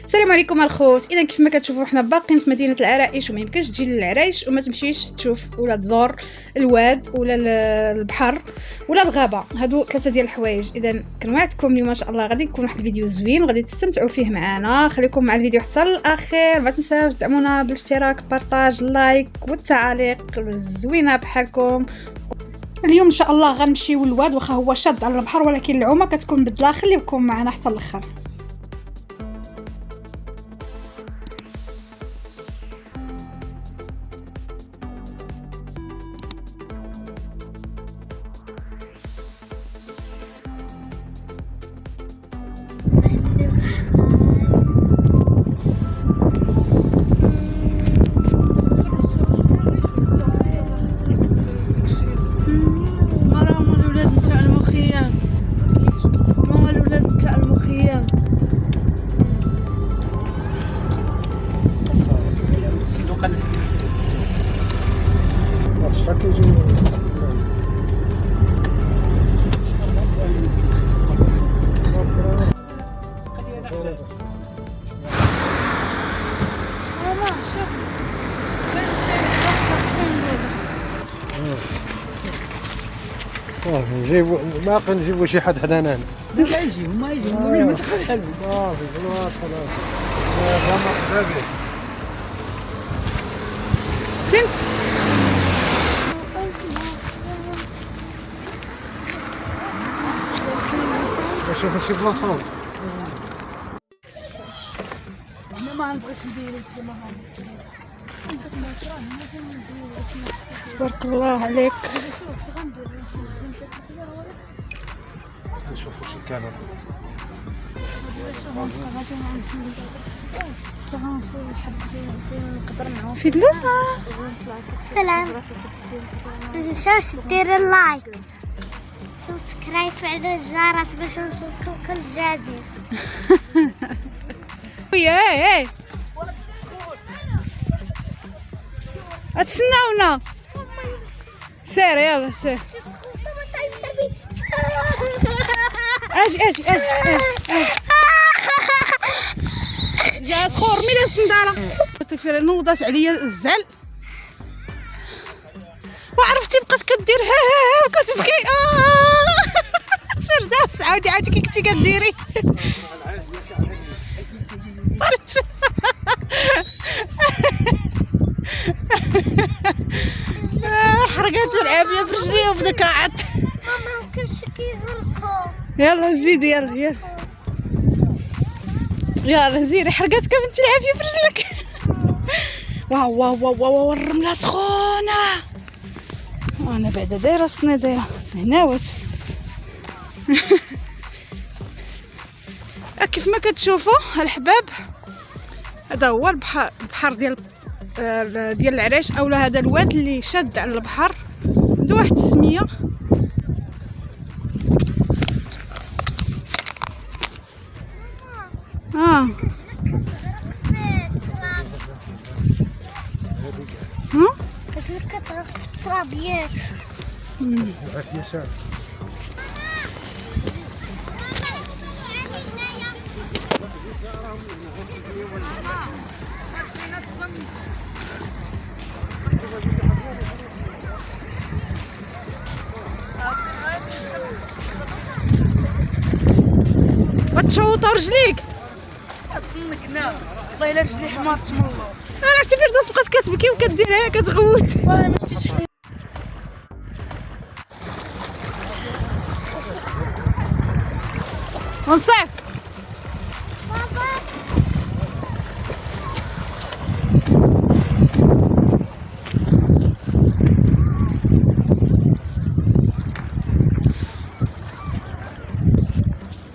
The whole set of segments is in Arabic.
السلام عليكم الخوت. اذا كيف ما كتشوفوا حنا باقيين في مدينه العرائش وما يمكنش تجي للعرايش وما تمشيش تشوف ولا تزور الواد ولا البحر ولا الغابه. هادو ثلاثه ديال الحوايج. اذا كنوعدكم اليوم ان شاء الله غادي يكون واحد الفيديو زوين وغادي تستمتعوا فيه معنا. خليكم مع الفيديو حتى الاخير. ما تنساوش تدعمونا بالاشتراك، البارطاج، اللايك والتعاليق الزوينه بحالكم. اليوم ان شاء الله غنمشيو للواد، واخا هو شاد على البحر ولكن العومه كتكون بالداخل. خليكم معنا حتى الاخر. نجيبو باقي نجيبو شي حد حدانا. لا يجيو ما يجيو ما تخليش صافي خلاص زعما بابي فين شوف شي بلاصه احنا ما نبغيش نديرو كما تبارك الله عليك. نشوفوا شي كانوا في دلوسة. سلام، متنساوش ديروا اللايك سبسكرايب وفعلوا الجرس باش يوصلكم كل جديد. ايه اتسناونا. سير يلا سير. اجي جا سخور مين السنداره طفيره نوضات عليا الزعل وعرفتي بقات كدير ها وكتبكي. فرداس عاودي كي كنتي كديري. حرقات العافيه في رجلي وبدا كاعط. ماما كلشي كيغرقوا. يلا زيدي يلا زيري. حرقاتك بنتي العافيه في رجلك. واو الرمله سخونه. انا بعدا دايره الصنيديره هناوت. كيف ما كتشوفوا الحباب هذا هو البحر ديال العريش، اولا هذا الواد اللي شاد على البحر عنده واحد السميه. باش كتغرق في التراب ياك. وتشوطوا رجليك. تصنقنا والله الا رجلي حمار تملو. انا عرفتي فردوس بقات كتبكي وكديرها كتغوت. والله ما شفتيش ونصيف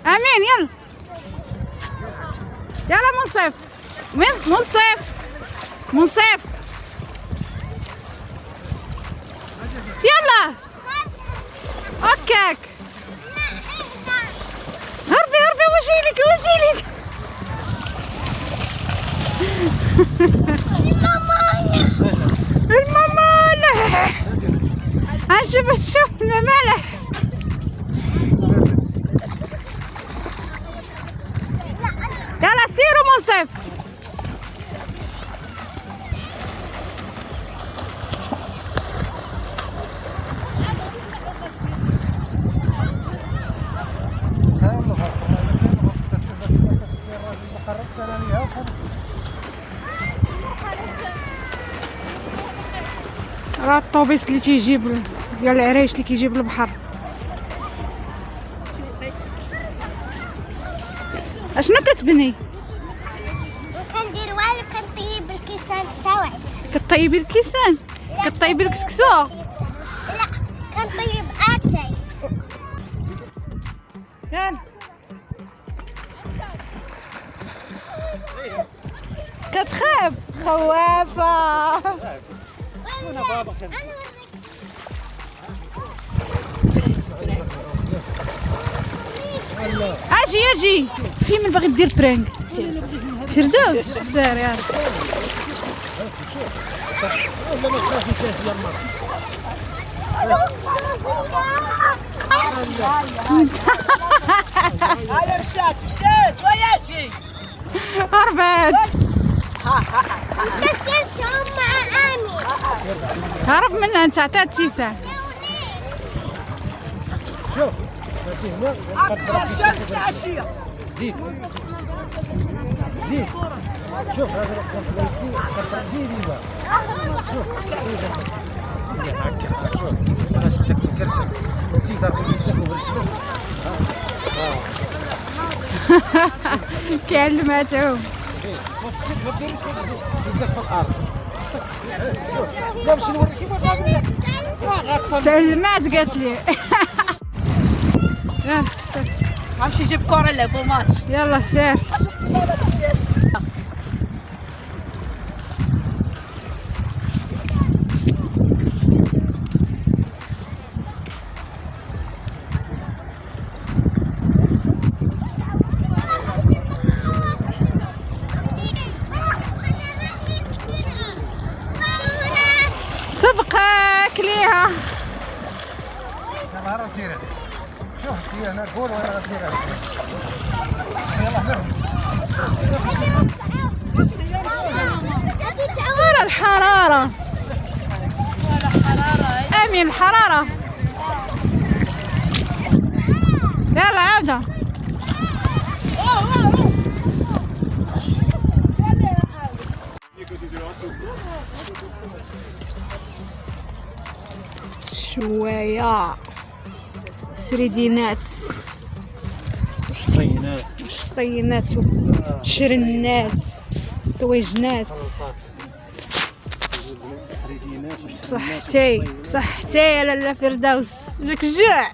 امين. يلا منصف منصف يلا اوكاك. هربي وجيلك الماما لا شوف الممالح. يلا سيروا منصف. راه الطوبيس اللي تيجيب ديال العرايش اللي كيجيب البحر. اشنو كتبني؟ كندير والو كنطيب الكيسان تاعي. كطيبي الكيسان؟ كطيبي الكسكسو؟ لا كنطيب اتاي. يلا كتخاف خوافة. انا بابا كان اجي في من باغي دير برانك. فردوس سير يلا. ولا ما تخافيش يا هاي مشات وياتي. هربت. انت سرتهم مع امي. هرب منها انت. عطات تيسان. شوف هنا شمت العشيه. زيد زيد شوف هذا رقم زيدي بقى شوف هكا شوف انا شدك في الكرشه انتي ضربي يدك وبرجلك كلماتهم. ما ديرش يدك في الارض لا باش نوريكي ما تعلمات قالت لي. يلا سير. غنمشي نجيب كره نلعبوا ماتش. يلا سير. سبقك ليها. يلا نطير شوف هي انا نقول وانا نطير يلا ترى الحرارة. امين الحرارة. يلا عودة. شوية سريدينات طينات طينات شرنات طويجنات. بصحتي بصحتي يا لاله فردوس. جاك الجوع.